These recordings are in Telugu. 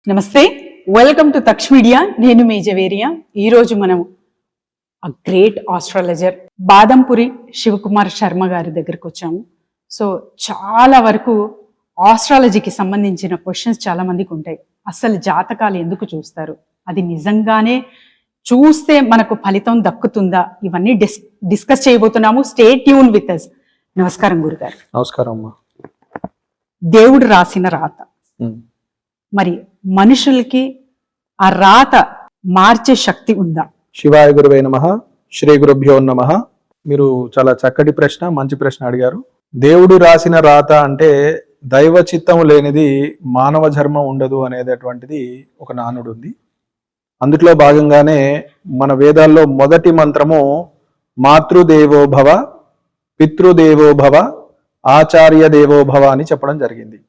నమస్తే, వెల్కమ్ టు తక్ష్ మీడియా. నేను మీ జవేరియా. ఈరోజు మనం గ్రేట్ ఆస్ట్రాలజర్ బాదంపురి శివకుమార్ శర్మ గారి దగ్గరికి వచ్చాము. సో చాలా వరకు ఆస్ట్రాలజీకి సంబంధించిన క్వశ్చన్స్ చాలా మందికి ఉంటాయి. అసలు జాతకాలు ఎందుకు చూస్తారు, అది నిజంగానే చూస్తే మనకు ఫలితం దక్కుతుందా, ఇవన్నీ డిస్కస్ చేయబోతున్నాము. Stay tune with us. నమస్కారం గురుగారు. నమస్కారం అమ్మా. దేవుడు రాసిన రాత, మరి మనుషులకి ఆ రాత మార్చే శక్తి ఉందా? శివాయ గురువే నమః, శ్రీ గురుభ్యో నమః. మీరు చాలా చక్కటి ప్రశ్న, మంచి ప్రశ్న అడిగారు. దేవుడు రాసిన రాత అంటే దైవ చిత్తం లేనిది మానవ ధర్మం ఉండదు అనేటటువంటిది ఒక నానుడు ఉంది. అందులో భాగంగానే మన వేదాల్లో మొదటి మంత్రము మాతృదేవో భవ, పితృదేవో భవ, ఆచార్య దేవో భవ అని చెప్పడం జరిగింది.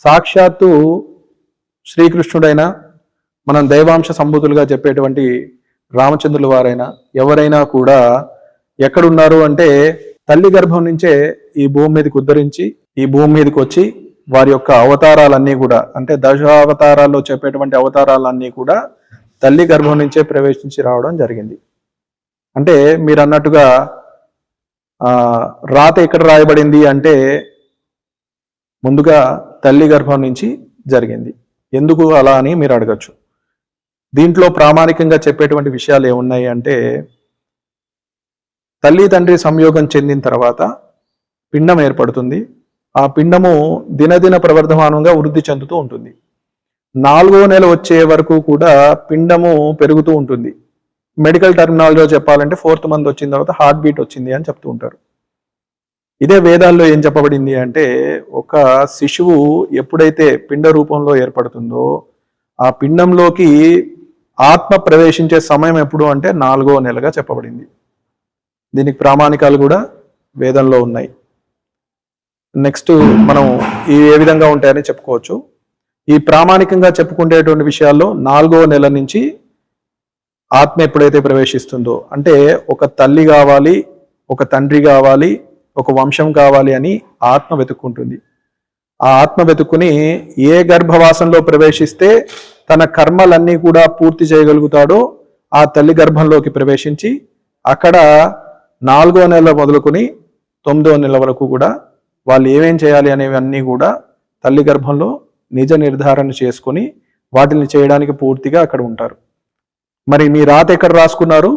సాక్షాత్తు శ్రీకృష్ణుడైనా, మనం దైవాంశ సంభూతులుగా చెప్పేటువంటి రామచంద్రుల వారైనా ఎవరైనా కూడా ఎక్కడున్నారు అంటే తల్లి గర్భం నుంచే ఈ భూమి మీదకి ఉద్ధరించి ఈ భూమి మీదకి వచ్చి వారి యొక్క అవతారాలన్నీ కూడా, అంటే దశావతారాల్లో చెప్పేటువంటి అవతారాలన్నీ కూడా తల్లి గర్భం నుంచే ప్రవేశించి రావడం జరిగింది. అంటే మీరు అన్నట్టుగా రాత ఎక్కడ రాయబడింది అంటే ముందుగా తల్లి గర్భం నుంచి జరిగింది. ఎందుకు అలా అని మీరు అడగచ్చు. దీంట్లో ప్రామాణికంగా చెప్పేటువంటి విషయాలు ఏమున్నాయి అంటే, తల్లి తండ్రి సంయోగం చెందిన తర్వాత పిండం ఏర్పడుతుంది. ఆ పిండము దినదిన ప్రవర్ధమానంగా వృద్ధి చెందుతూ ఉంటుంది. 4వ నెల వచ్చే వరకు కూడా పిండము పెరుగుతూ ఉంటుంది. మెడికల్ టర్మినాలజీలో చెప్పాలంటే 4th మంత్ వచ్చిన తర్వాత హార్ట్ బీట్ వచ్చింది అని చెప్తూ ఉంటారు. ఇదే వేదాల్లో ఏం చెప్పబడింది అంటే, ఒక శిశువు ఎప్పుడైతే పిండ రూపంలో ఏర్పడుతుందో ఆ పిండంలోకి ఆత్మ ప్రవేశించే సమయం ఎప్పుడు అంటే 4వ నెలగా చెప్పబడింది. దీనికి ప్రామాణికాలు కూడా వేదంలో ఉన్నాయి. నెక్స్ట్ మనం ఏ విధంగా ఉంటాయని చెప్పుకోవచ్చు. ఈ ప్రామాణికంగా చెప్పుకునేటువంటి విషయాల్లో 4వ నెల నుంచి ఆత్మ ఎప్పుడైతే ప్రవేశిస్తుందో, అంటే ఒక తల్లి కావాలి, ఒక తండ్రి కావాలి, ఒక వంశం కావాలి అని ఆత్మ వెతుక్కుంటుంది. ఆ ఆత్మ వెతుక్కుని ఏ గర్భవాసంలో ప్రవేశిస్తే తన కర్మలన్నీ కూడా పూర్తి చేయగలుగుతాడో ఆ తల్లి గర్భంలోకి ప్రవేశించి అక్కడ 4వ నెల మొదలుకొని 9వ నెల వరకు కూడా వాళ్ళు ఏమేం చేయాలి అనేవన్నీ కూడా తల్లి గర్భంలో నిజ నిర్ధారణ చేసుకొని వాటిని చేయడానికి పూర్తిగా అక్కడ ఉంటారు. మరి మీ రాత ఎక్కడ రాసుకున్నారు?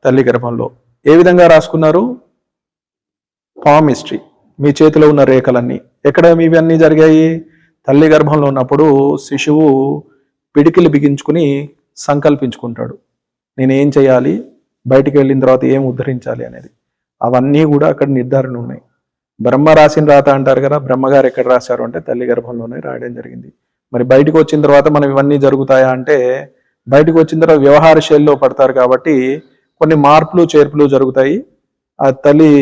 తల్లి గర్భంలో. ఏ విధంగా రాసుకున్నారు? పామిస్ట్రీ, మీ చేతిలో ఉన్న రేఖలన్నీ ఎక్కడ ఇవన్నీ జరిగాయి? తల్లి గర్భంలో ఉన్నప్పుడు శిశువు పిడికిలు బిగించుకుని సంకల్పించుకుంటాడు, నేనేం చేయాలి, బయటికి వెళ్ళిన తర్వాత ఏం ఉద్ధరించాలి అనేది. అవన్నీ కూడా అక్కడ నిర్ధారణ ఉన్నాయి. బ్రహ్మ రాసిన రాత అంటారు కదా, బ్రహ్మగారు ఎక్కడ రాశారు అంటే తల్లి గర్భంలోనే రాయడం జరిగింది. మరి బయటకు వచ్చిన తర్వాత మనం ఇవన్నీ జరుగుతాయా అంటే, బయటకు వచ్చిన తర్వాత వ్యవహార శైలిలో పడతారు కాబట్టి కొన్ని మార్పులు చేర్పులు జరుగుతాయి. ఆ తల్లి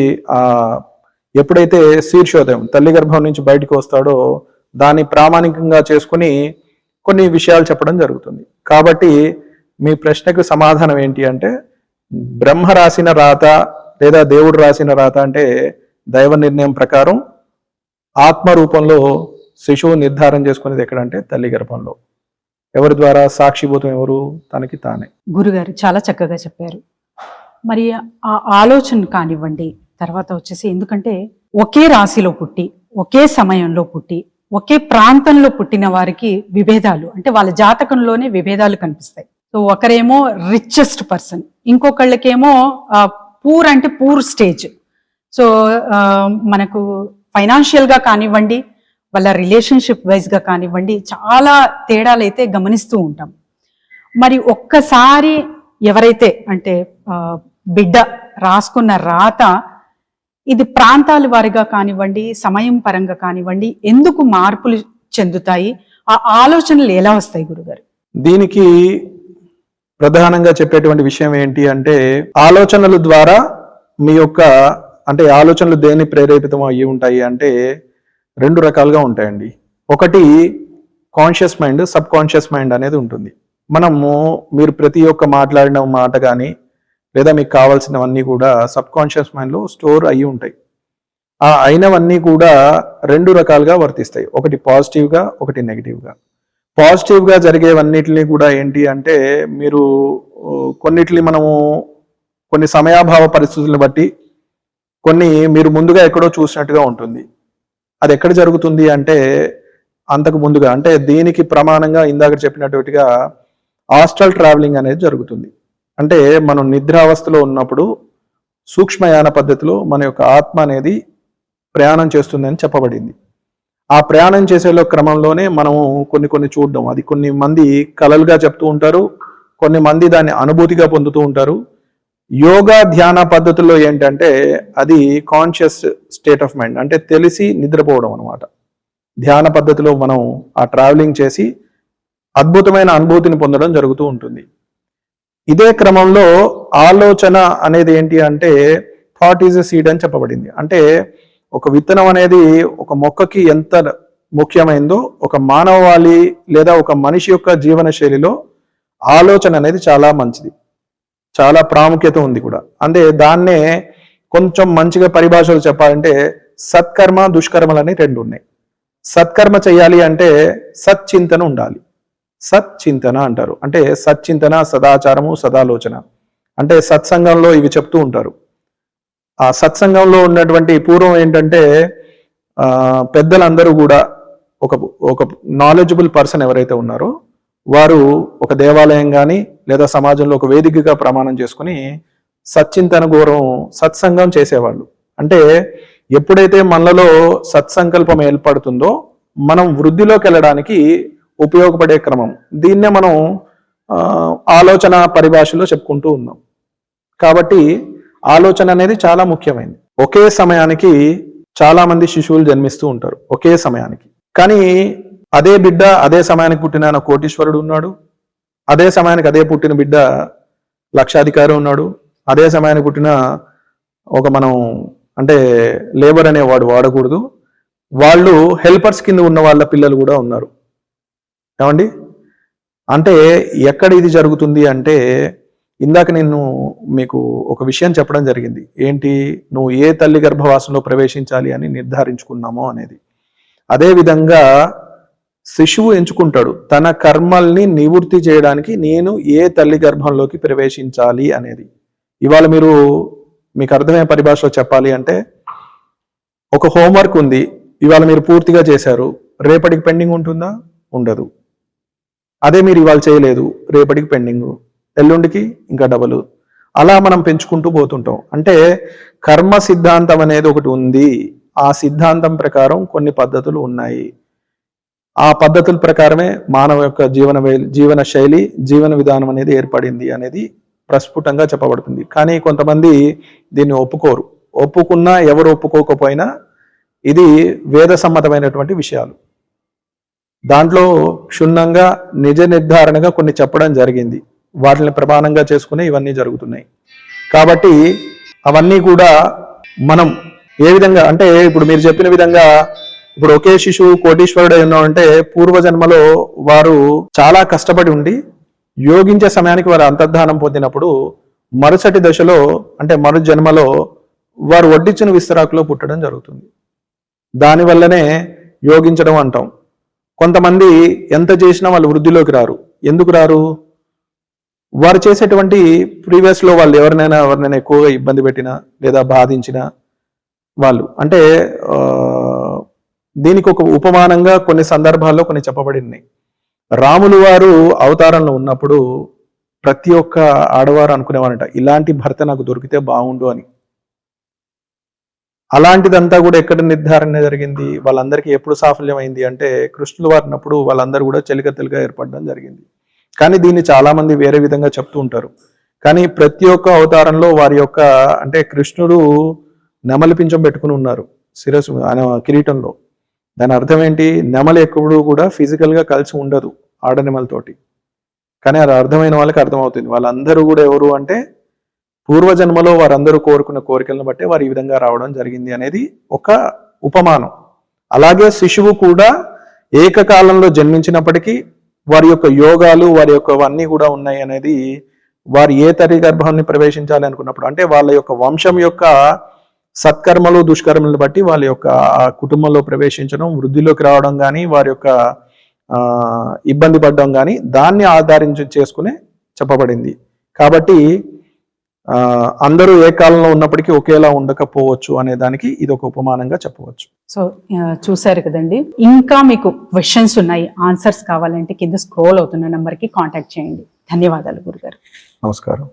ఎప్పుడైతే శీర్షోదయం తల్లి గర్భం నుంచి బయటకు వస్తాడో దాన్ని ప్రామాణికంగా చేసుకుని కొన్ని విషయాలు చెప్పడం జరుగుతుంది. కాబట్టి మీ ప్రశ్నకు సమాధానం ఏంటి అంటే, బ్రహ్మ రాసిన రాత లేదా దేవుడు రాసిన రాత అంటే దైవ నిర్ణయం ప్రకారం ఆత్మ రూపంలో శిశువు నిర్ధారణ చేసుకునేది ఎక్కడంటే తల్లి గర్భంలో. ఎవరి ద్వారా? సాక్షిభూతం ఎవరు? తనకి తానే. గురుగారు చాలా చక్కగా చెప్పారు. మరి ఆ ఆలోచన కానివ్వండి, తర్వాత వచ్చేసి, ఎందుకంటే ఒకే రాశిలో పుట్టి, ఒకే సమయంలో పుట్టి, ఒకే ప్రాంతంలో పుట్టిన వారికి విభేదాలు, అంటే వాళ్ళ జాతకంలోనే విభేదాలు కనిపిస్తాయి. సో ఒకరేమో రిచెస్ట్ పర్సన్, ఇంకొకళ్ళకేమో పూర్ అంటే పూర్ స్టేజ్. సో మనకు ఫైనాన్షియల్గా కానివ్వండి, వాళ్ళ రిలేషన్షిప్ వైజ్గా కానివ్వండి, చాలా తేడాలు అయితే గమనిస్తూ ఉంటాం. మరి ఒక్కసారి ఎవరైతే అంటే బిడ్డ రాసుకున్న రాత ఇది ప్రాంతాల వారిగా కానివ్వండి, సమయం పరంగా కానివ్వండి, ఎందుకు మార్పులు చెందుతాయి? ఆ ఆలోచనలు ఎలా వస్తాయి గురుగారు? దీనికి ప్రధానంగా చెప్పేటువంటి విషయం ఏంటి అంటే, ఆలోచనల ద్వారా మీ యొక్క, అంటే ఆలోచనలు దేని ప్రేరేపితం అయ్యి ఉంటాయి అంటే 2 రకాలుగా ఉంటాయండి. ఒకటి conscious mind, sub conscious mind అనేది ఉంటుంది. మీరు ప్రతి ఒక్క మాట్లాడిన మాట కానీ లేదా మీకు కావాల్సినవన్నీ కూడా సబ్ కాన్షియస్ మైండ్లో స్టోర్ అయ్యి ఉంటాయి. ఆ అయినవన్నీ కూడా 2 రకాలుగా వర్తిస్తాయి. ఒకటి పాజిటివ్గా, ఒకటి నెగిటివ్గా. పాజిటివ్గా జరిగేవన్నిటిని కూడా ఏంటి అంటే మీరు కొన్నిటిని మనము కొన్ని సమయాభావ పరిస్థితులను బట్టి కొన్ని మీరు ముందుగా ఎక్కడో చూసినట్టుగా ఉంటుంది. అది ఎక్కడ జరుగుతుంది అంటే అంతకు ముందుగా, అంటే దీనికి ప్రమాణంగా ఇందాక చెప్పినట్టుగా ఆస్ట్రల్ ట్రావెలింగ్ అనేది జరుగుతుంది. అంటే మనం నిద్రావస్థలో ఉన్నప్పుడు సూక్ష్మయాన పద్ధతిలో మన యొక్క ఆత్మ అనేది ప్రయాణం చేస్తుందని చెప్పబడింది. ఆ ప్రయాణం చేసేలో క్రమంలోనే మనము కొన్ని చూడడం, అది కొన్ని మంది కలలుగా చెప్తూ ఉంటారు, కొన్ని మంది దాన్ని అనుభూతిగా పొందుతూ ఉంటారు. యోగా ధ్యాన పద్ధతుల్లో ఏంటంటే అది కాన్షియస్ స్టేట్ ఆఫ్ మైండ్, అంటే తెలిసి నిద్రపోవడం అనమాట. ధ్యాన పద్ధతిలో మనం ఆ ట్రావెలింగ్ చేసి అద్భుతమైన అనుభూతిని పొందడం జరుగుతూ ఉంటుంది. ఇదే క్రమంలో ఆలోచన అనేది ఏంటి అంటే థాట్ ఈజ్ ఎ సీడ్ అని చెప్పబడింది. అంటే ఒక విత్తనం అనేది ఒక మొక్కకి ఎంత ముఖ్యమైందో ఒక మానవాళి లేదా ఒక మనిషి యొక్క జీవన శైలిలో ఆలోచన అనేది చాలా మంచిది, చాలా ప్రాముఖ్యత ఉంది కూడా. అంటే దాన్నే కొంచెం మంచిగా పరిభాషలో చెప్పాలంటే సత్కర్మ దుష్కర్మలు అని రెండు ఉన్నాయి. సత్కర్మ చేయాలి అంటే సచ్చింతన ఉండాలి, సచ్చింతన అంటారు. అంటే సచ్చింతన, సదాచారము, సదాలోచన. అంటే సత్సంగంలో ఇవి చెప్తూ ఉంటారు. ఆ సత్సంగంలో ఉన్నటువంటి పూర్వం ఏంటంటే పెద్దలందరూ కూడా ఒక నాలెడ్జబుల్ పర్సన్ ఎవరైతే ఉన్నారో వారు ఒక దేవాలయం కానీ లేదా సమాజంలో ఒక వేదికగా ప్రమాణం చేసుకుని సచ్చింతన గౌరవం సత్సంగం చేసేవాళ్ళు. అంటే ఎప్పుడైతే మనలో సత్సంకల్పం ఏర్పడుతుందో మనం వృద్ధిలోకి వెళ్ళడానికి ఉపయోగపడే క్రమం, దీన్నే మనం ఆలోచన పరిభాషలో చెప్పుకుంటూ ఉన్నాం. కాబట్టి ఆలోచన అనేది చాలా ముఖ్యమైనది. ఒకే సమయానికి చాలా మంది శిశువులు జన్మిస్తూ ఉంటారు ఒకే సమయానికి. కానీ అదే బిడ్డ అదే సమయానికి పుట్టిన కోటీశ్వరుడు ఉన్నాడు, అదే సమయానికి అదే పుట్టిన బిడ్డ లక్షాధికారి ఉన్నాడు, అదే సమయానికి పుట్టిన ఒక మనం అంటే లేబర్ అనేవాడు వాడకూడదు, వాళ్ళు హెల్పర్స్ కింద ఉన్న వాళ్ళ పిల్లలు కూడా ఉన్నారు. ఏమండి, అంటే ఎక్కడ ఇది జరుగుతుంది అంటే ఇందాక నేను మీకు ఒక విషయం చెప్పడం జరిగింది. ఏంటి, నువ్వు ఏ తల్లి గర్భవాసంలో ప్రవేశించాలి అని నిర్ధారించుకున్నామో అనేది. అదేవిధంగా శిశువు ఎంచుకుంటాడు తన కర్మల్ని నివృత్తి చేయడానికి నేను ఏ తల్లి గర్భంలోకి ప్రవేశించాలి అనేది. ఇవాళ మీకు అర్థమయ్యే పరిభాషలో చెప్పాలి అంటే ఒక హోంవర్క్ ఉంది, ఇవాళ మీరు పూర్తిగా చేశారు, రేపటికి పెండింగ్ ఉంటుందా? ఉండదు. అదే మీరు ఇవాళ చేయలేదు, రేపటికి పెండింగ్, ఎల్లుండికి ఇంకా డబలు, అలా మనం పెంచుకుంటూ పోతుంటాం. అంటే కర్మ సిద్ధాంతం అనేది ఒకటి ఉంది, ఆ సిద్ధాంతం ప్రకారం కొన్ని పద్ధతులు ఉన్నాయి. ఆ పద్ధతుల ప్రకారమే మానవ యొక్క జీవన శైలి, జీవన విధానం అనేది ఏర్పడింది అనేది ప్రస్ఫుటంగా చెప్పబడుతుంది. కానీ కొంతమంది దీన్ని ఒప్పుకోరు. ఒప్పుకున్నా ఎవరు ఒప్పుకోకపోయినా ఇది వేద సమ్మతమైనటువంటి విషయాలు. దాంట్లో క్షుణ్ణంగా నిజ నిర్ధారణగా కొన్ని చెప్పడం జరిగింది, వాటిని ప్రమాణంగా చేసుకుని ఇవన్నీ జరుగుతున్నాయి. కాబట్టి అవన్నీ కూడా మనం ఏ విధంగా అంటే ఇప్పుడు మీరు చెప్పిన విధంగా ఇప్పుడు ఒకే శిశువు కోటీశ్వరుడు ఉన్నామంటే పూర్వజన్మలో వారు చాలా కష్టపడి ఉండి యోగించే సమయానికి వారు అంతర్ధానం పొందినప్పుడు మరుసటి దశలో అంటే మరు జన్మలో వారు వడ్డించిన విస్తరాకులో పుట్టడం జరుగుతుంది. దానివల్లనే యోగించడం అంటాం. కొంతమంది ఎంత చేసినా వాళ్ళు వృద్ధిలోకి రారు. ఎందుకు రారు? వారు చేసేటువంటి ప్రీవియస్లో వాళ్ళు ఎవరినైనా ఎక్కువగా ఇబ్బంది పెట్టినా లేదా బాధించినా వాళ్ళు అంటే దీనికి ఒక ఉపమానంగా కొన్ని సందర్భాల్లో కొన్ని చెప్పబడినాయి. రాములు వారు అవతారంలో ఉన్నప్పుడు ప్రతి ఒక్క ఆడవారు అనుకునేవారంట ఇలాంటి భర్త నాకు దొరికితే బాగుండు అని. అలాంటిదంతా కూడా ఎక్కడ నిర్ధారణ జరిగింది? వాళ్ళందరికీ ఎప్పుడు సాఫల్యమైంది అంటే కృష్ణులు వారినప్పుడు వాళ్ళందరూ కూడా చెలికత్తెలుగా ఏర్పడడం జరిగింది. కానీ దీన్ని చాలా మంది వేరే విధంగా చెప్తూ ఉంటారు. కానీ ప్రతి ఒక్క అవతారంలో వారి యొక్క అంటే కృష్ణుడు నెమలి పింఛం పెట్టుకుని ఉన్నారు శిరస్సు ఆయన కిరీటంలో. దాని అర్థం ఏంటి? నెమలి ఎప్పుడు కూడా ఫిజికల్గా కలిసి ఉండదు ఆడనెమలతోటి. కానీ అది అర్థమైన వాళ్ళకి అర్థమవుతుంది. వాళ్ళందరూ కూడా ఎవరు అంటే పూర్వజన్మలో వారందరూ కోరుకున్న కోరికలను బట్టే వారు ఈ విధంగా రావడం జరిగింది అనేది ఒక ఉపమానం. అలాగే శిశువు కూడా ఏకకాలంలో జన్మించినప్పటికీ వారి యొక్క యోగాలు వారి యొక్క అన్నీ కూడా ఉన్నాయి అనేది వారు ఏ తల్లి గర్భాన్ని ప్రవేశించాలి అనుకున్నప్పుడు అంటే వాళ్ళ యొక్క వంశం యొక్క సత్కర్మలు దుష్కర్మలను బట్టి వాళ్ళ యొక్క ఆ కుటుంబంలో ప్రవేశించడం, వృద్ధిలోకి రావడం కానీ వారి యొక్క ఇబ్బంది పడ్డం కానీ దాన్ని ఆధారించి చేసుకునే చెప్పబడింది. కాబట్టి అందరూ ఏ కాలంలో ఉన్నప్పటికీ ఒకేలా ఉండకపోవచ్చు అనే దానికి ఇది ఒక ఉపమానంగా చెప్పవచ్చు. సో చూసారు కదండి. ఇంకా మీకు క్వశ్చన్స్ ఉన్నాయి, ఆన్సర్స్ కావాలంటే కింద స్క్రోల్ అవుతున్న నెంబర్కి కాంటాక్ట్ చేయండి. ధన్యవాదాలు గురుగారు. నమస్కారం.